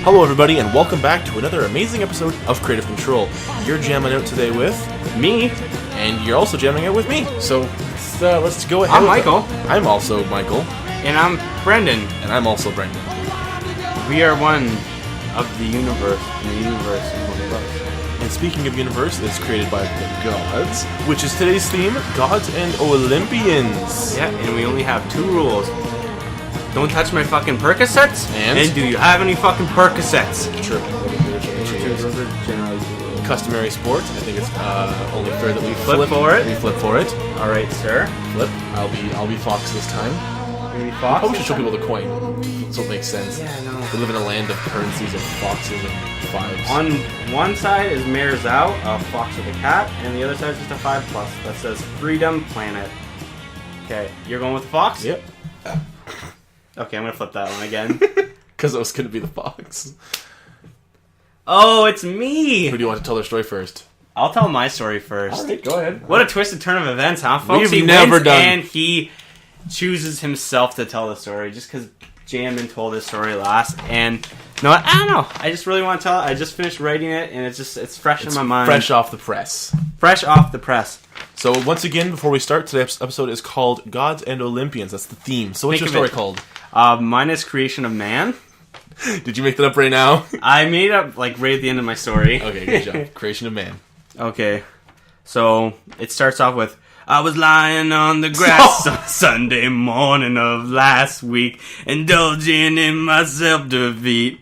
Hello everybody and welcome back to another amazing episode of Creative Control. You're jamming out today with me, and you're also jamming out with me. So let's go ahead. I'm Michael. I'm also Michael. And I'm Brendan. And I'm also Brendan. We are one of the universe, and the universe is one of us. And speaking of universe, it's created by the gods, which is today's theme, Gods and Olympians. Yeah, and we only have two rules. Don't touch my fucking Percocets. And do you have any fucking Percocets? True. Those are generally customary sport. I think it's only fair that we flip for it. We flip for it. All right, sir. Flip. I'll be Fox this time. Maybe Fox. Probably should show people the coin, so it makes sense. Yeah, no. We live in a land of currencies of foxes and fives. On one side is Mayor's Out, a fox with a cat, and the other side is just a 5+ that says Freedom Planet. Okay, you're going with the fox? Yep. Okay, I'm gonna flip that one again. Because it was gonna be the fox. Oh, it's me! Who do you want to tell their story first? I'll tell my story first. Alright, go ahead. What a twisted turn of events, huh, folks? We've never wins done. And he chooses himself to tell the story just because Jamin told his story last. And no, I don't know. I just really want to tell it. I just finished writing it, and it's fresh in my mind. Fresh off the press. Fresh off the press. So once again, before we start, today's episode is called Gods and Olympians. That's the theme. So what's Think your of story it. called? Mine is Creation of Man. Did you make that up right now? I made up right at the end of my story. Okay, good job. Creation of Man. Okay, so it starts off with, I was lying on the grass on Sunday morning of last week, indulging in my self-defeat.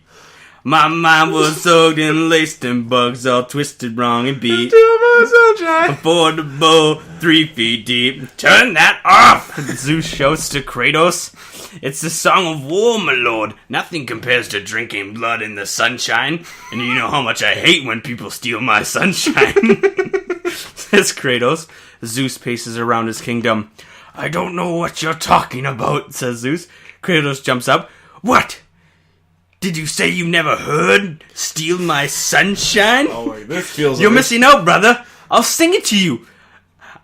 My mind was soaked in laced and bugs, all twisted, wrong, and beat. Before the bowl, 3 feet deep. Turn that off! Zeus shouts to Kratos. It's the song of war, my lord. Nothing compares to drinking blood in the sunshine. And you know how much I hate when people steal my sunshine. Says Kratos. Zeus paces around his kingdom. I don't know what you're talking about, says Zeus. Kratos jumps up. What? Did you say you never heard Steal My Sunshine? Oh, wait, this feels... You're missing out, brother. I'll sing it to you.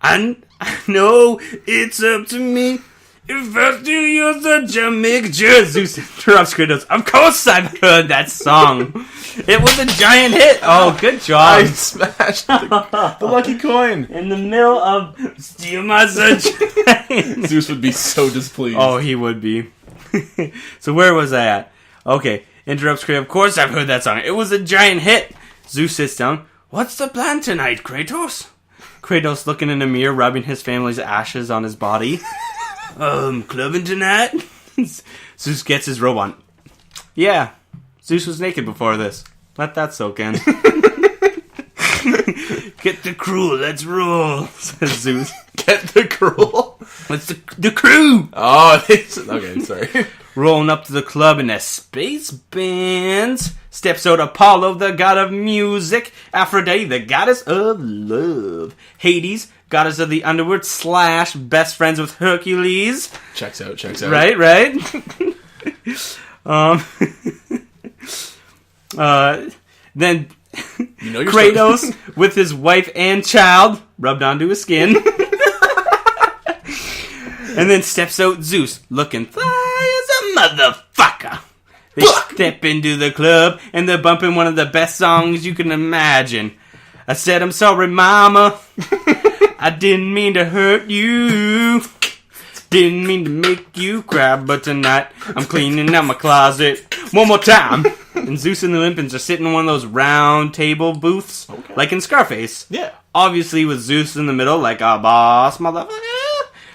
And I know it's up to me. If first you're such a mixture. Zeus interrupts Kratos. Of course I've heard that song. It was a giant hit. Oh, good job. I smashed the lucky coin. In the middle of Steal My Sunshine. Zeus would be so displeased. Oh, he would be. So where was I at? Okay, interrupts Kratos. Of course I've heard that song. It was a giant hit. Zeus sits down. What's the plan tonight, Kratos? Kratos looking in the mirror, rubbing his family's ashes on his body. Clubbing tonight? Zeus gets his robe on. Yeah, Zeus was naked before this. Let that soak in. Get the crew, let's roll, says Zeus. Get the crew? What's the crew? Oh, okay, sorry. Rolling up to the club in a space band. Steps out Apollo, the god of music. Aphrodite, the goddess of love. Hades, goddess of the underworld / best friends with Hercules. Checks out. Right. Then you know Kratos with his wife and child rubbed onto his skin. And then steps out Zeus, looking fly as a motherfucker. They step into the club, and they're bumping one of the best songs you can imagine. I said, I'm sorry, mama. I didn't mean to hurt you. Didn't mean to make you cry, but tonight I'm cleaning out my closet one more time. And Zeus and the Olympians are sitting in one of those round table booths, like in Scarface. Yeah. Obviously with Zeus in the middle, like a boss motherfucker.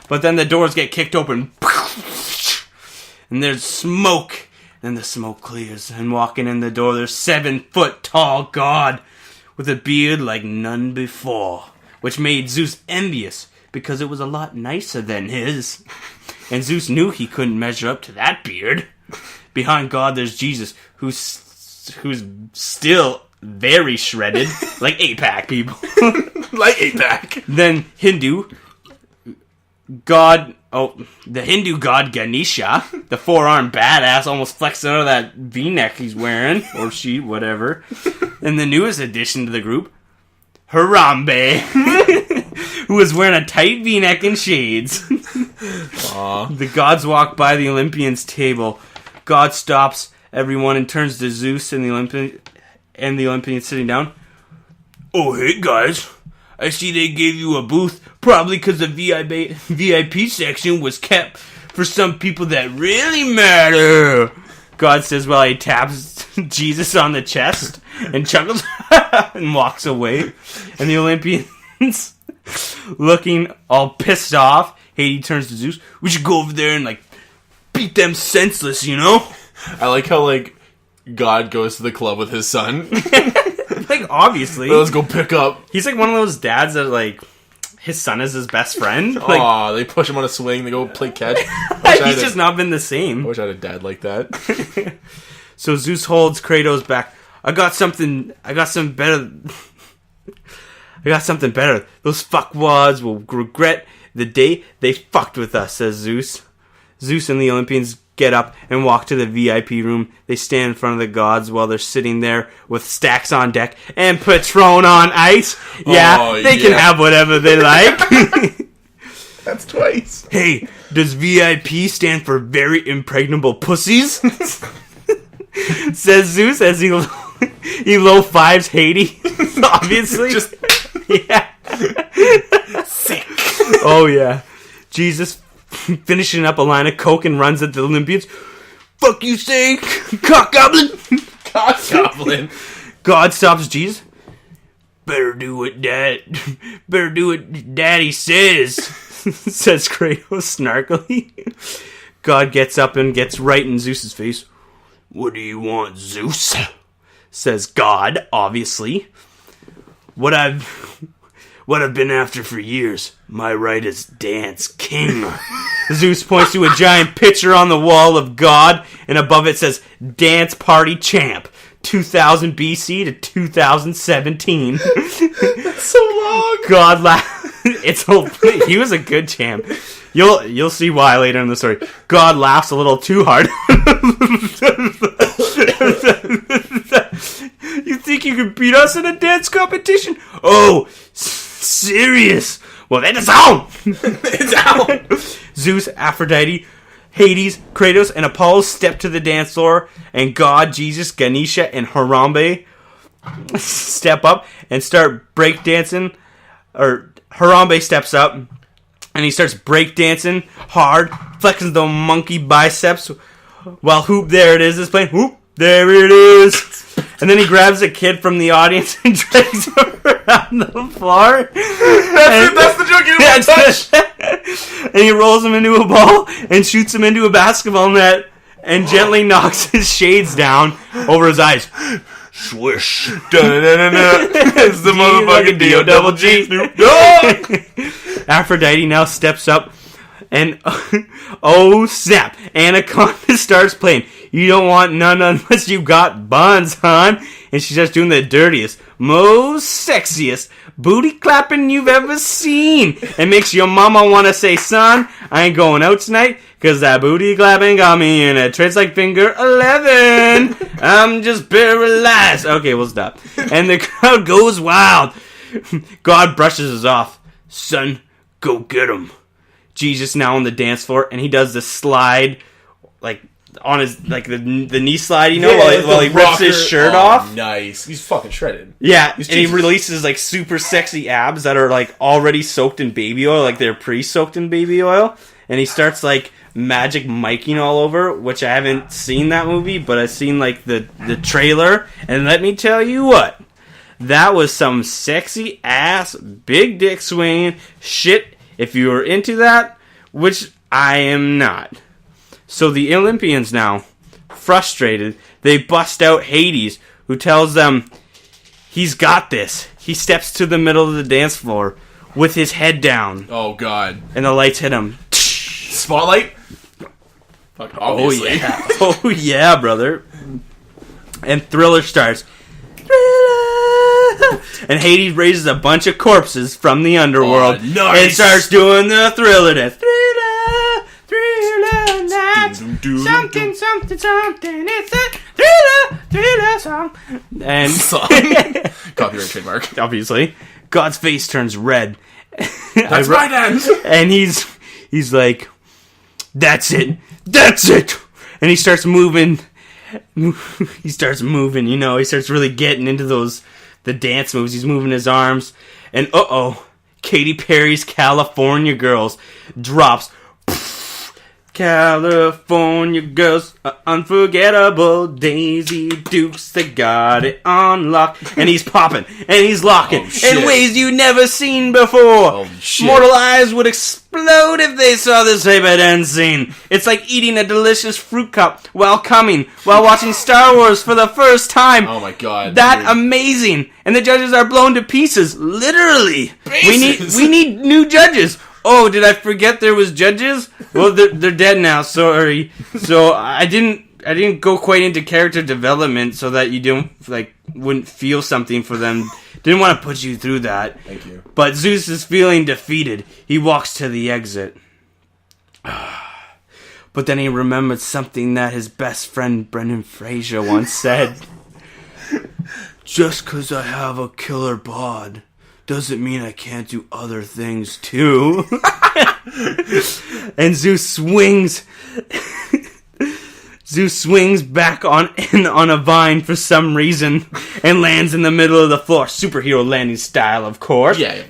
But then the doors get kicked open. And there's smoke. Then the smoke clears. And walking in the door, there's 7-foot tall god with a beard like none before. Which made Zeus envious because it was a lot nicer than his. And Zeus knew he couldn't measure up to that beard. Behind God, there's Jesus, who's still very shredded. Like 8-pack, people. Like 8-pack. Then Hindu god, the Hindu god Ganesha, the 4-armed badass, almost flexing out of that V-neck he's wearing, or she, whatever. And the newest addition to the group, Harambe, who was wearing a tight V-neck and shades. The gods walk by the Olympians' table. God stops everyone and turns to Zeus and the Olympians sitting down. Oh, hey guys, I see they gave you a booth, probably because the VIP section was kept for some people that really matter. God says while he taps Jesus on the chest and chuckles and walks away. And the Olympians, looking all pissed off, Hades turns to Zeus. We should go over there and, like, beat them senseless, you know? I like how, like, God goes to the club with his son. Like, obviously. Let's go pick up. He's like one of those dads that, like, his son is his best friend. Like, aw, they push him on a swing, they go play catch. He's just not been the same. I wish I had a dad like that. So Zeus holds Kratos back. I got something better. Those fuckwads will regret the day they fucked with us, says Zeus. Zeus and the Olympians get up and walk to the VIP room. They stand in front of the gods while they're sitting there with stacks on deck and Patron on ice. Yeah, they can have whatever they like. That's twice. Hey, does VIP stand for very impregnable pussies? Says Zeus as he low fives Hades. Obviously. Just yeah. sick. Oh yeah. Jesus finishing up a line of coke and runs at the Olympians. Fuck you say, cock goblin. Cock goblin. God stops Jesus. Better do what Daddy says. Says Kratos snarkily. God gets up and gets right in Zeus's face. What do you want, Zeus? Says God, obviously. What I've been after for years. My right as dance king. Zeus points to a giant picture on the wall of God, and above it says Dance Party Champ, 2000 BC to 2017. That's so long. God laughed. He was a good champ. You'll see why later in the story. God laughs a little too hard. You think you can beat us in a dance competition? Oh, serious? Well, then it's on! It's out! Zeus, Aphrodite, Hades, Kratos, and Apollo step to the dance floor, and God, Jesus, Ganesha, and Harambe step up and start breakdancing. Or Harambe steps up, and he starts breakdancing hard, flexing the monkey biceps, while Hoop, there it is playing. Hoop, there it is! And then he grabs a kid from the audience and drags him around the floor. That's the joke you didn't touch. And he rolls him into a ball and shoots him into a basketball net and gently knocks his shades down over his eyes. Swish. It's the motherfucking D-O double G. Aphrodite now steps up and oh snap, Anaconda starts playing. You don't want none unless you got buns, hon. And she's just doing the dirtiest, most sexiest booty clapping you've ever seen. And makes your mama want to say, son, I ain't going out tonight because that booty clapping got me in a trance like finger 11. I'm just paralyzed. Okay, we'll stop. And the crowd goes wild. God brushes us off. Son, go get him. Jesus now on the dance floor, and he does the slide, like, on his, like, the knee slide, you know, while he rips his shirt off. Nice. He's fucking shredded. Yeah, and he releases, like, super sexy abs that are, like, already soaked in baby oil, like, they're pre-soaked in baby oil, and he starts, like, magic miking all over, which I haven't seen that movie, but I've seen, like, the trailer, and let me tell you what, that was some sexy ass, big dick swinging shit. If you were into that, which I am not. So the Olympians now, frustrated, they bust out Hades, who tells them he's got this. He steps to the middle of the dance floor with his head down. Oh, God. And the lights hit him. Spotlight? Fuck, obviously. Oh, yeah. Oh, yeah, brother. And Thriller starts. And Hades raises a bunch of corpses from the underworld and starts doing the Thriller dance. Thriller, Thriller night. Something, something, something. It's a Thriller song. And copyright trademark. Obviously, God's face turns red. That's my dance. And he's like, that's it. And he starts moving he starts moving, he starts really getting into the dance moves. He's moving his arms. And Katy Perry's California Girls drops. California girls are unforgettable. Daisy Dukes, they got it on lock. And he's popping, and he's locking in ways you never seen before. Holy shit. Mortal eyes would explode if they saw this type of dance scene. It's like eating a delicious fruit cup while watching Star Wars for the first time. Oh my god. That amazing. And the judges are blown to pieces. Literally. We need new judges. Oh, did I forget there was judges? Well, they're dead now. Sorry. So I didn't go quite into character development so that you wouldn't feel something for them. Didn't want to put you through that. Thank you. But Zeus is feeling defeated. He walks to the exit. But then he remembered something that his best friend Brendan Fraser once said. Just 'cause I have a killer bod doesn't mean I can't do other things too. And Zeus swings back on a vine for some reason and lands in the middle of the floor. Superhero landing style, of course. Yeah.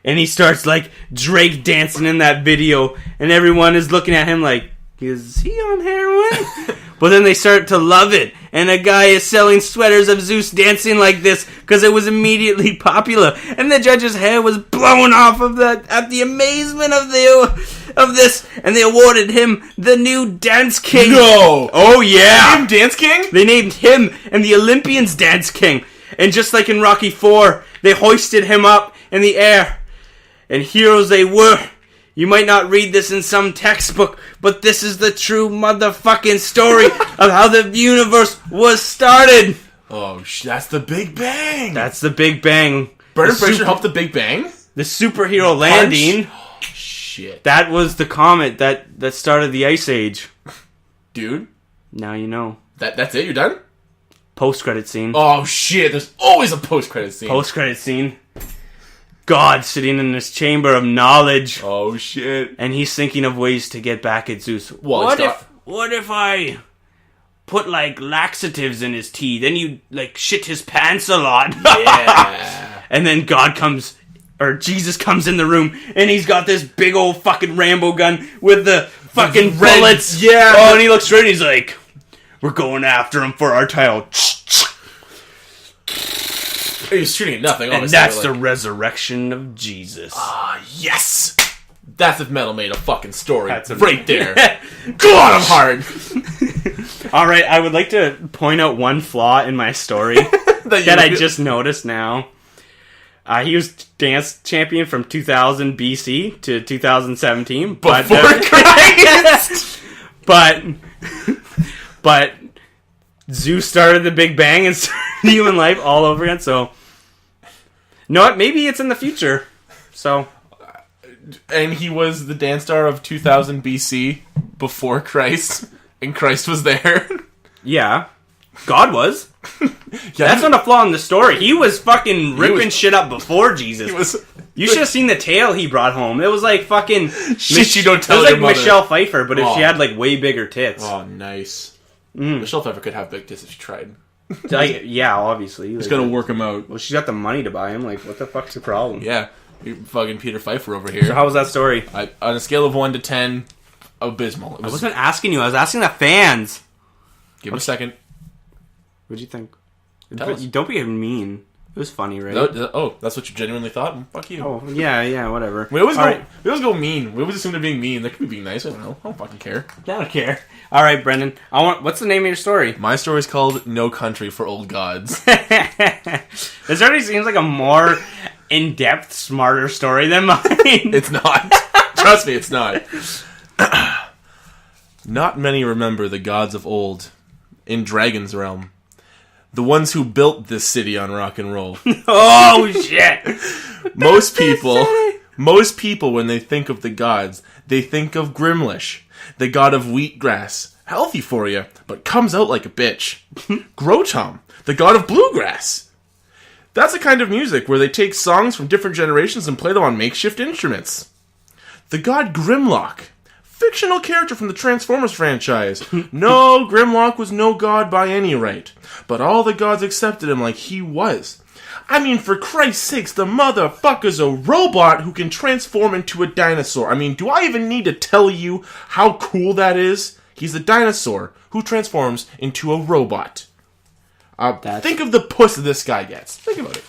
And he starts like Drake dancing in that video, and everyone is looking at him like, is he on heroin? But then they start to love it, and a guy is selling sweaters of Zeus dancing like this because it was immediately popular, and the judge's hair was blown off at the amazement of this, and they awarded him the new Dance King. No! Oh yeah! They named Dance King? They named him and the Olympians Dance King, and just like in Rocky IV, they hoisted him up in the air, and heroes they were. You might not read this in some textbook, but this is the true motherfucking story of how the universe was started. Oh, that's the Big Bang. That's the Big Bang. Brendan Fraser helped the Big Bang? The superhero landing. Oh, shit. That was the comet that started the Ice Age. Dude. Now you know. That's it? You're done? Post-credit scene. Oh, shit. There's always a post-credit scene. Post-credit scene. God sitting in this chamber of knowledge. Oh, shit. And he's thinking of ways to get back at Zeus. Well, What if I put, like, laxatives in his tea? Then you, like, shit his pants a lot. Yeah. And then Jesus comes in the room, and he's got this big old fucking Rambo gun with the fucking bullets. Yeah. Oh, and he looks straight, and he's like, we're going after him for our title. He's shooting at nothing, and that's the resurrection of Jesus. Ah, yes! That's if metal made a fucking story. That's right there. God, I'm hard! Alright, I would like to point out one flaw in my story that I just noticed now. He was dance champion from 2000 BC to 2017. Before Christ! But Zeus started the Big Bang and started human life all over again, so... You know what? Maybe it's in the future. So... And he was the dance star of 2000 BC before Christ, and Christ was there. Yeah. God was. Yeah, that's not a flaw in the story. He was fucking ripping shit up before Jesus. You should have seen the tail he brought home. It was like fucking... Shit you don't tell It was your like mother. Michelle Pfeiffer, but if she had like way bigger tits. Oh, nice. Michelle Pfeiffer could have big tits if she tried. Yeah, obviously. Just gotta work him out. Well, she's got the money to buy him. Like, what the fuck's the problem? Yeah. You're fucking Peter Pfeiffer over here. So how was that story? On a scale of 1 to 10, abysmal. I wasn't asking you. I was asking the fans. Give him a second. What'd you think? Tell us. Don't be mean. It was funny, right? Oh, that's what you genuinely thought? Fuck you. Oh, yeah, whatever. We always go mean. We always assume they're being mean. They could be being nice. I don't know. I don't fucking care. I don't care. All right, Brendan. What's the name of your story? My story's called No Country for Old Gods. This already seems like a more in-depth, smarter story than mine. It's not. Trust me, it's not. Not many remember the gods of old in Dragon's Realm. The ones who built this city on rock and roll. Oh, shit. Most people, when they think of the gods, they think of Grimlish, the god of wheatgrass. Healthy for you, but comes out like a bitch. Grotom, the god of bluegrass. That's a kind of music where they take songs from different generations and play them on makeshift instruments. The god Grimlock, fictional character from the Transformers franchise. No, Grimlock was no god by any right, but all the gods accepted him like he was. I mean, for Christ's sakes, the motherfucker's a robot who can transform into a dinosaur. I mean, do I even need to tell you how cool that is? He's a dinosaur who transforms into a robot. Think of the puss this guy gets. Think about it.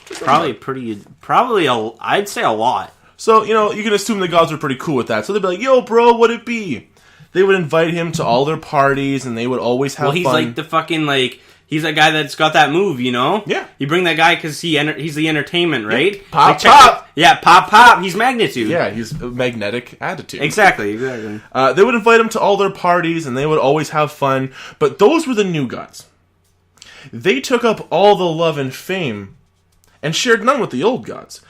I'd say a lot. So, you can assume the gods were pretty cool with that. So they'd be like, yo, bro, what'd it be? They would invite him to all their parties, and they would always have fun. Well, he's like the fucking, he's that guy that's got that move, Yeah. You bring that guy because he's the entertainment, right? Yeah. Pop, pop! Yeah, pop, pop! He's magnitude. Yeah, he's a magnetic attitude. Exactly. They would invite him to all their parties, and they would always have fun. But those were the new gods. They took up all the love and fame, and shared none with the old gods.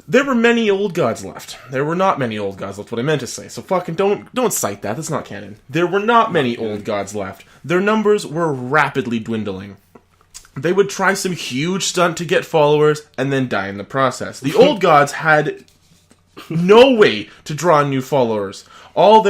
There were many old gods left. There were not many old gods left, what I meant to say. So fucking don't cite that. That's not canon. There were not many old gods left. Their numbers were rapidly dwindling. They would try some huge stunt to get followers, and then die in the process. The old gods had no way to draw new followers. All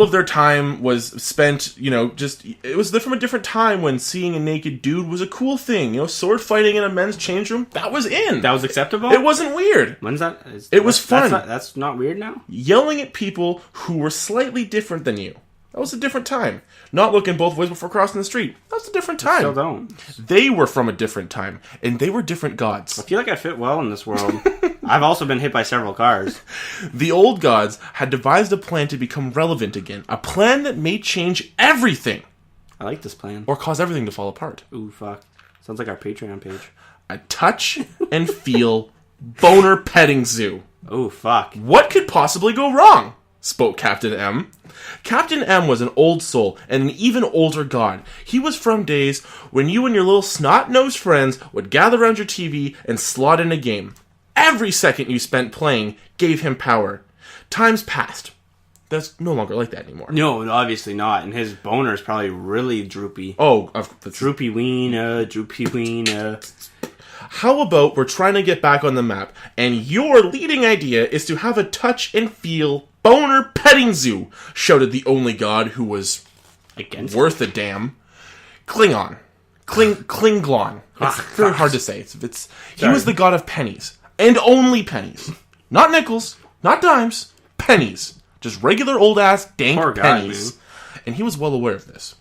of their time was spent, it was from a different time when seeing a naked dude was a cool thing. Sword fighting in a men's change room, that was in. That was acceptable? It wasn't weird. When's that? It was fun. That's not weird now? Yelling at people who were slightly different than you. That was a different time. Not looking both ways before crossing the street. That was a different time. Still don't. They were from a different time, and they were different gods. I feel like I fit well in this world. I've also been hit by several cars. The old gods had devised a plan to become relevant again. A plan that may change everything. I like this plan. Or cause everything to fall apart. Ooh, fuck. Sounds like our Patreon page. A touch and feel boner petting zoo. Ooh, fuck. What could possibly go wrong? Spoke Captain M. Captain M was an old soul and an even older god. He was from days when you and your little snot-nosed friends would gather around your TV and slot in a game. Every second you spent playing gave him power. Times passed. That's no longer like that anymore. No, obviously not. And his boner is probably really droopy. Oh, droopy wiener, droopy wiener. How about we're trying to get back on the map, and your leading idea is to have a touch and feel boner petting zoo, shouted the only god who was worth a damn. Klingon. Klinglon. It's very hard to say. He was the god of pennies. And only pennies. Not nickels, not dimes, pennies. Just regular old-ass dank Poor guy, pennies. man. And he was well aware of this.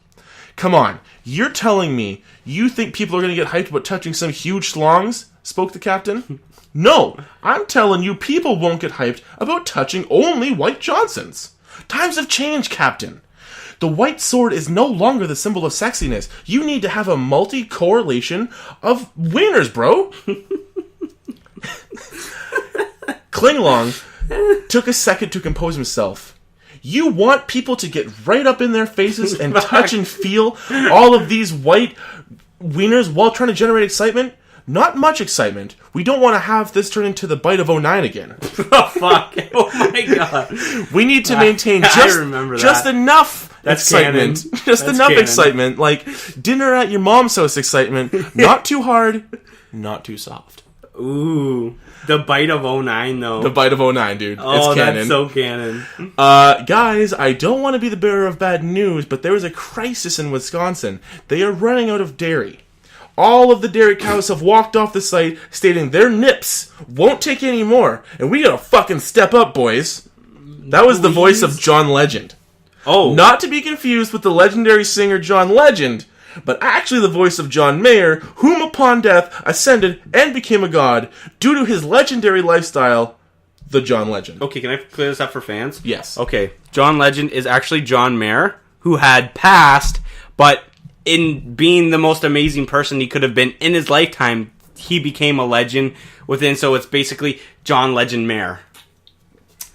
Come on, you're telling me you think people are going to get hyped about touching some huge schlongs? Spoke the captain. No, I'm telling you people won't get hyped about touching only White Johnsons. Times have changed, Captain. The white sword is no longer the symbol of sexiness. You need to have a multi-correlation of wieners, bro. Klinglong took a second to compose himself. You want people to get right up in their faces and touch and feel all of these white wieners while trying to generate excitement? Not much excitement. We don't want to have this turn into the bite of 09 again. Oh, fuck. Oh, my God. We need to maintain just enough excitement. Canon. Just That's enough canon. excitement. Like dinner at your mom's house excitement. Not too hard, not too soft. Ooh. The bite of 09, though. The bite of 09, dude. Oh, it's canon. That's so canon. Guys, I don't want to be the bearer of bad news, but there is a crisis in Wisconsin. They are running out of dairy. All of the dairy cows have walked off the site, stating their nips won't take any more, and we gotta fucking step up, boys. That was the voice of John Legend. Oh. Not to be confused with the legendary singer John Legend, but actually the voice of John Mayer, whom upon death ascended and became a god due to his legendary lifestyle, the John Legend. Okay, can I clear this up for fans? Yes. Okay, John Legend is actually John Mayer, who had passed, but in being the most amazing person he could have been in his lifetime, he became a legend within, so it's basically John Legend Mayer.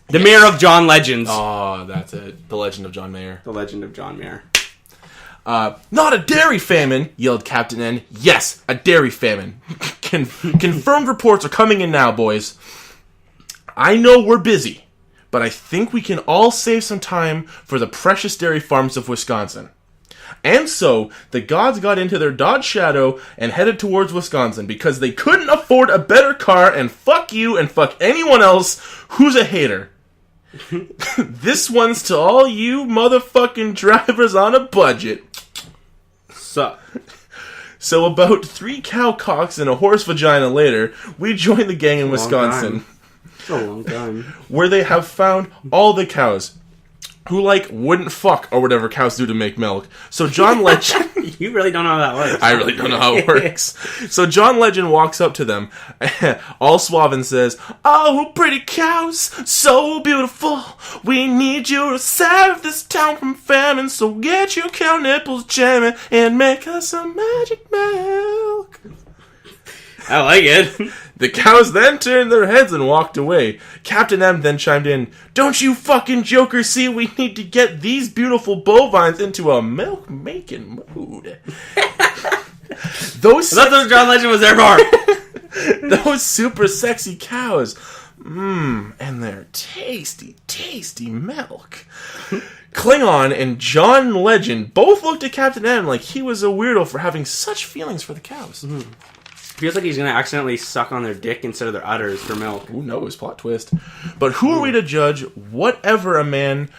The Mayor of John Legends. Oh, that's it. The Legend of John Mayer. The Legend of John Mayer. Not a dairy famine, yelled Captain N. Yes, a dairy famine. Confirmed reports are coming in now, boys. I know we're busy, but I think we can all save some time for the precious dairy farms of Wisconsin. And so, the gods got into their Dodge Shadow and headed towards Wisconsin because they couldn't afford a better car, and fuck you and fuck anyone else who's a hater. This one's to all you motherfucking drivers on a budget. Suck. So about 3 cow cocks and a horse vagina later, we join the gang in Wisconsin. It's a long time. Where they have found all the cows who, wouldn't fuck or whatever cows do to make milk. So John Legend... You really don't know how that works. I really don't know how it works. So John Legend walks up to them, all suave, and says, "Oh, pretty cows, so beautiful. We need you to save this town from famine. So get your cow nipples jamming and make us some magic milk." I like it. The cows then turned their heads and walked away. Captain M then chimed in, "Don't you fucking jokers see we need to get these beautiful bovines into a milk-making mood?" That's what John Legend was there for. Those super sexy cows. And their tasty, tasty milk. Klingon and John Legend both looked at Captain M like he was a weirdo for having such feelings for the cows. Feels like he's going to accidentally suck on their dick instead of their udders for milk. Who knows? Plot twist. But who are we to judge whatever a man,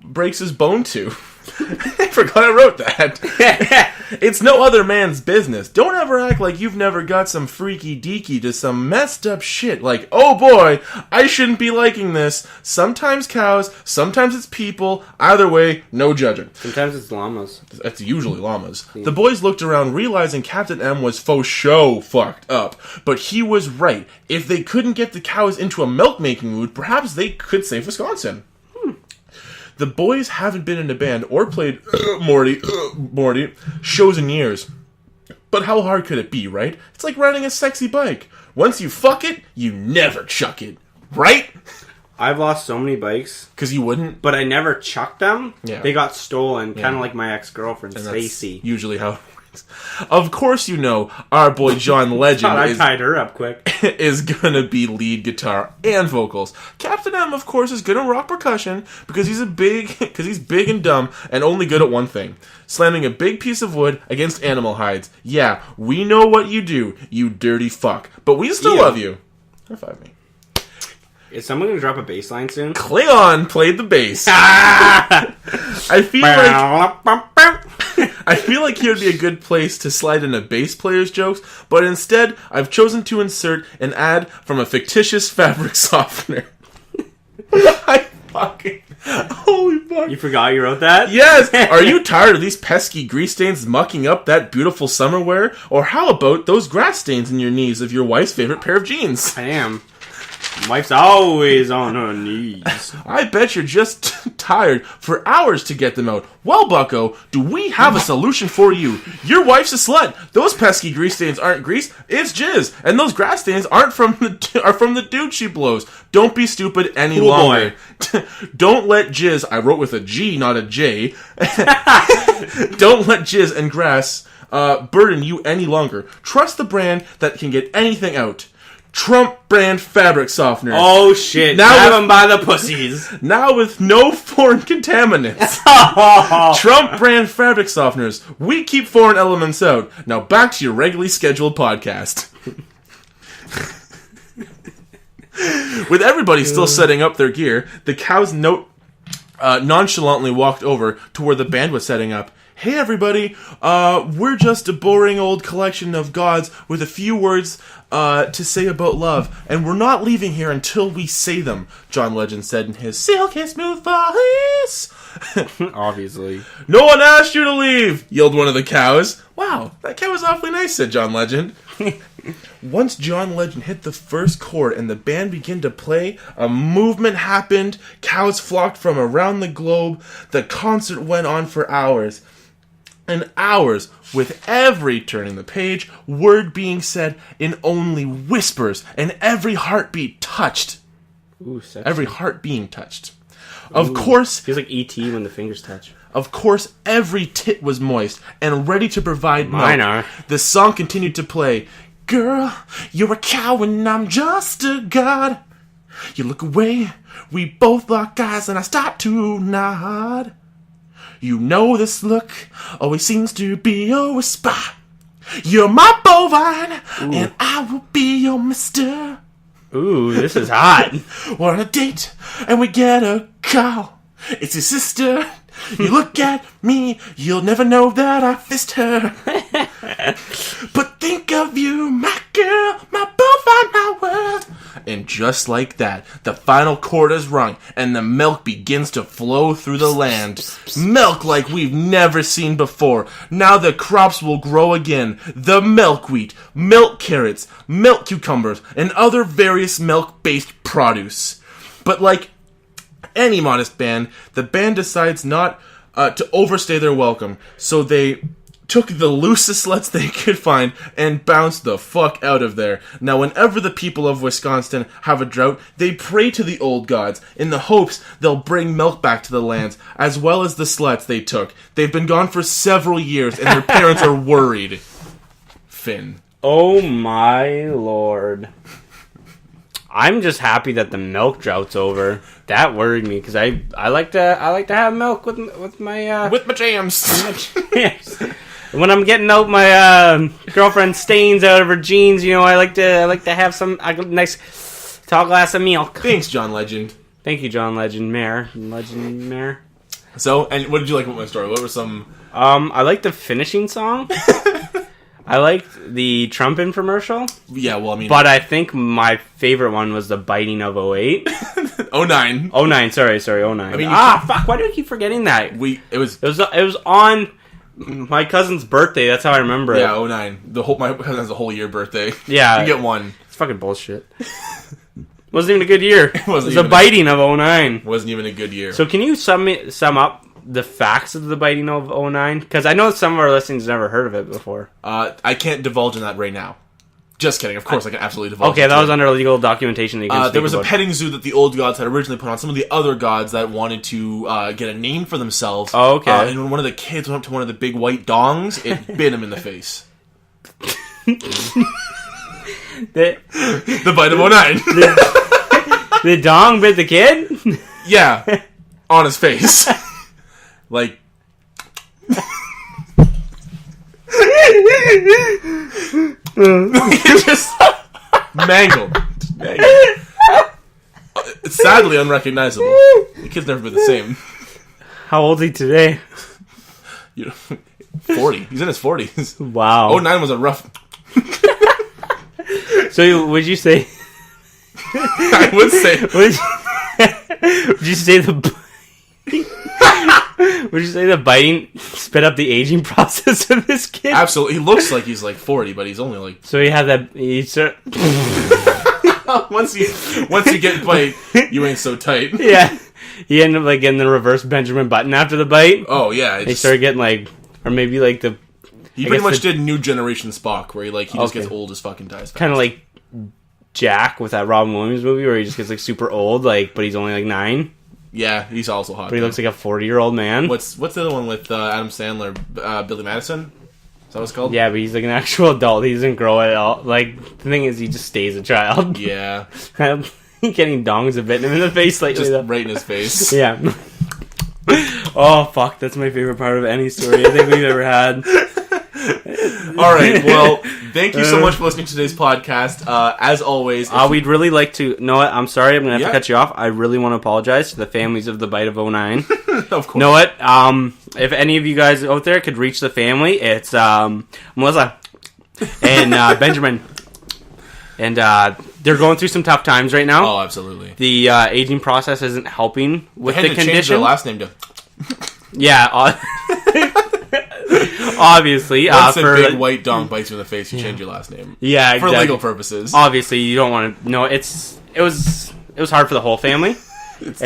breaks his bone to? I forgot I wrote that. It's no other man's business. Don't ever act like you've never got some freaky deaky to some messed up shit. Like, oh boy, I shouldn't be liking this. Sometimes cows, sometimes it's people. Either way, no judging. Sometimes it's llamas. That's usually llamas. Yeah. The boys looked around, realizing Captain M was faux show fucked up. But he was right. If they couldn't get the cows into a milk-making mood, perhaps they could save Wisconsin. The boys haven't been in a band or played Morty shows in years. But how hard could it be, right? It's like riding a sexy bike. Once you fuck it, you never chuck it. Right? I've lost so many bikes. Because you wouldn't? But I never chucked them. Yeah. They got stolen, kind of like my ex-girlfriend, Stacy. Usually how it works. Of course you know, our boy John Legend I tied her up quick. Is gonna be lead guitar and vocals. Captain M, of course, is gonna rock percussion because he's big and dumb and only good at one thing. Slamming a big piece of wood against animal hides. Yeah, we know what you do, you dirty fuck. But we still love you. High five me. Is someone going to drop a bass line soon? Klingon played the bass. I feel like here would be a good place to slide in a bass player's jokes, but instead, I've chosen to insert an ad from a fictitious fabric softener. Holy fuck. You forgot you wrote that? Yes! Are you tired of these pesky grease stains mucking up that beautiful summer wear? Or how about those grass stains in your knees of your wife's favorite pair of jeans? I am. Wife's always on her knees. I bet you're just tired for hours to get them out. Well, bucko, do we have a solution for you? Your wife's a slut. Those pesky grease stains aren't grease, it's jizz. And those grass stains are from the dude she blows. Don't be stupid any longer. Don't let jizz, I wrote with a G, not a J. Don't let jizz and grass burden you any longer. Trust the brand that can get anything out. Trump brand fabric softener. Oh shit! Now them by the pussies. Now with no foreign contaminants. Trump brand fabric softeners. We keep foreign elements out. Now back to your regularly scheduled podcast. With everybody still setting up their gear, the cows nonchalantly walked over to where the band was setting up. Hey everybody, we're just a boring old collection of gods with a few words to say about love, and we're not leaving here until we say them, John Legend said in his silky smooth voice. Obviously. No one asked you to leave, yelled one of the cows. Wow, that cow was awfully nice, said John Legend. Once John Legend hit the first chord and the band began to play, a movement happened, cows flocked from around the globe, the concert went on for hours. And hours, with every turning the page, word being said in only whispers, and every heartbeat touched. Ooh, sexy. Every heart being touched. Of course... Feels like E.T. when the fingers touch. Of course, every tit was moist, and ready to provide milk. Mine are. The song continued to play. Girl, you're a cow and I'm just a god. You look away, we both lock eyes, and I start to nod. You know this look always seems to be a whisper. You're my bovine, and I will be your mister. Ooh, this is hot. We're on a date, and we get a call. It's your sister. You look at me, you'll never know that I fist her. But think of you, my girl, my bovine, my world. And just like that, the final chord is rung, and the milk begins to flow through the land. Milk like we've never seen before. Now the crops will grow again. The milkweed, milk carrots, milk cucumbers, and other various milk-based produce. But like any modest band, the band decides not to overstay their welcome, so they took the loosest sleds they could find and bounced the fuck out of there. Now, whenever the people of Wisconsin have a drought, they pray to the old gods in the hopes they'll bring milk back to the lands, as well as the sleds they took. They've been gone for several years, and their parents are worried. Finn. Oh my lord. I'm just happy that the milk drought's over. That worried me because I like to have milk with my with my jams. Yes. When I'm getting out my girlfriend's stains out of her jeans, you know, I like to have some a nice tall glass of milk. Thanks, John Legend. Thank you, John Legend Mayor. So, and what did you like about my story? What were some? I like the finishing song. I liked the Trump infomercial. Yeah, well, I mean... But I think my favorite one was the biting of 08. 09. 09, sorry, 09. I mean, fuck, why do I keep forgetting that? It was on my cousin's birthday, that's how I remember it. Yeah, 09. My cousin has a whole year birthday. Yeah. You get one. It's fucking bullshit. Wasn't even a good year. It was a biting of 09. Wasn't even a good year. So can you sum up the facts of the biting of 09? Because I know some of our listeners never heard of it before. I can't divulge in that right now. Just kidding. Of course, I can absolutely divulge. Okay, that was under legal documentation. That you can there was about. A petting zoo that the old gods had originally put on. Some of the other gods that wanted to get a name for themselves. Oh, okay. And when one of the kids went up to one of the big white dongs, it bit him in the face. The bite of 09. The dong bit the kid? Yeah. On his face. Like... just mangled. It's sadly unrecognizable. The kid's never been the same. How old is he today? 40. He's in his 40s. Wow. 09 was a rough... So would you say... I would say... Would you say the... Would you say the biting sped up the aging process of this kid? Absolutely. He looks like he's like 40, but he's only like... So he had that... once you get bite, you ain't so tight. Yeah. He ended up like getting the reverse Benjamin Button after the bite. Oh, yeah. They started getting like... Or maybe like the... He pretty much did New Generation Spock, where he just gets old as fucking dies fast. Kind of like Jack with that Robin Williams movie, where he just gets like super old, like, but he's only like 9. Yeah, he's also hot. But he looks like a 40-year-old man. What's the other one with Adam Sandler? Billy Madison? Is that what it's called? Yeah, but he's like an actual adult. He doesn't grow at all. Like, the thing is, he just stays a child. Yeah. Getting dongs a bit in the face lately. Just right in his face. Yeah. Oh, fuck. That's my favorite part of any story I think we've ever had. All right. Well, thank you so much for listening to today's podcast. As always, we'd really like to. No, I'm sorry. I'm gonna have to cut you off. I really want to apologize to the families of the bite of 09. Of course. Know what? If any of you guys out there could reach the family, it's Melissa and Benjamin, and they're going through some tough times right now. Oh, absolutely. The aging process isn't helping with the condition. Change their last name to. Yeah. Obviously, once a big white dong bites you in the face, you change your last name. Yeah, exactly. For legal purposes. Obviously, you don't want to. No, it was hard for the whole family. It's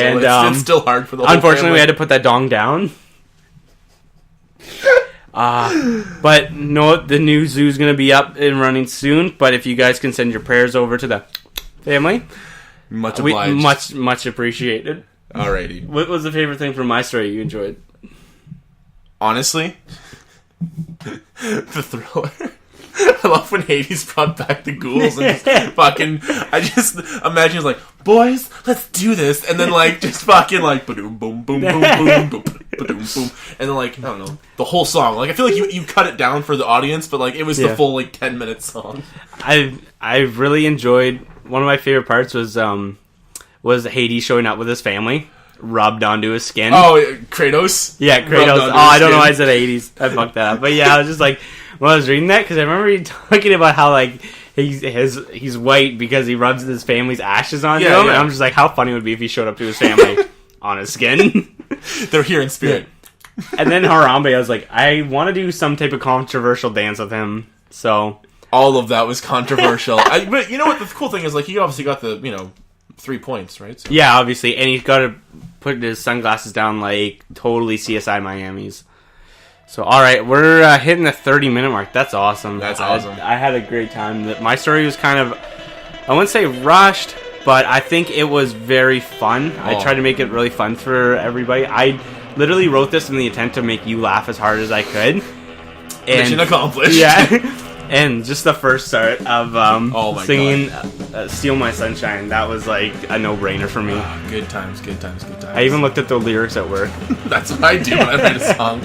still hard for the whole family. Unfortunately, we had to put that dong down. But no, the new zoo's going to be up and running soon. But if you guys can send your prayers over to the family, much obliged. Much appreciated. Alrighty. What was the favorite thing from my story you enjoyed? Honestly, the thriller. I love when Hades brought back the ghouls and just fucking... I just imagine it's like, boys, let's do this. And then like, just fucking like, ba-doom, boom, boom, boom, boom, boom, ba-doom, boom. And then like, I don't know, the whole song. Like, I feel like you cut it down for the audience, but like, it was the full like 10-minute song. I've really enjoyed one of my favorite parts was Hades showing up with his family, rubbed onto his skin. Oh, Kratos. Yeah, Kratos. Oh, I don't know why I said Hades. I fucked that up. But yeah, I was just like, when I was reading that, because I remember you talking about how like he's white because he rubs his family's ashes onto him. Yeah. And I'm just like, how funny it would be if he showed up to his family on his skin. They're here in spirit. And then Harambe, I was like, I want to do some type of controversial dance with him. So all of that was controversial. But you know what? The cool thing is, like, he obviously got the 3 points, right? So. Yeah, obviously, and he's got to put his sunglasses down like totally CSI Miami's. So, all right, we're hitting the 30-minute mark. That's awesome. That's awesome. I had a great time. My story was kind of, I wouldn't say rushed, but I think it was very fun. I tried to make it really fun for everybody. I literally wrote this in the intent to make you laugh as hard as I could. Mission accomplished. Yeah. And just the first start of singing Steal My Sunshine, that was like a no-brainer for me. Good times. I even looked at the lyrics at work. That's what I do when I write a song.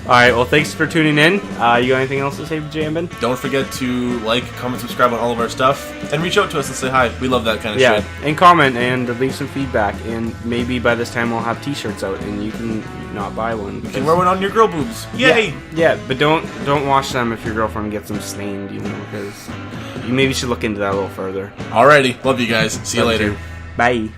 Alright, well, thanks for tuning in. You got anything else to say, Jambin? Don't forget to like, comment, subscribe on all of our stuff, and reach out to us and say hi. We love that kind of shit. Yeah, and comment and leave some feedback, and maybe by this time we'll have t-shirts out, and you can not buy one. You can wear one on your girl boobs. Yay! Yeah, but don't wash them if your girlfriend gets them stained, because you maybe should look into that a little further. Alrighty, love you guys. See you later. Bye.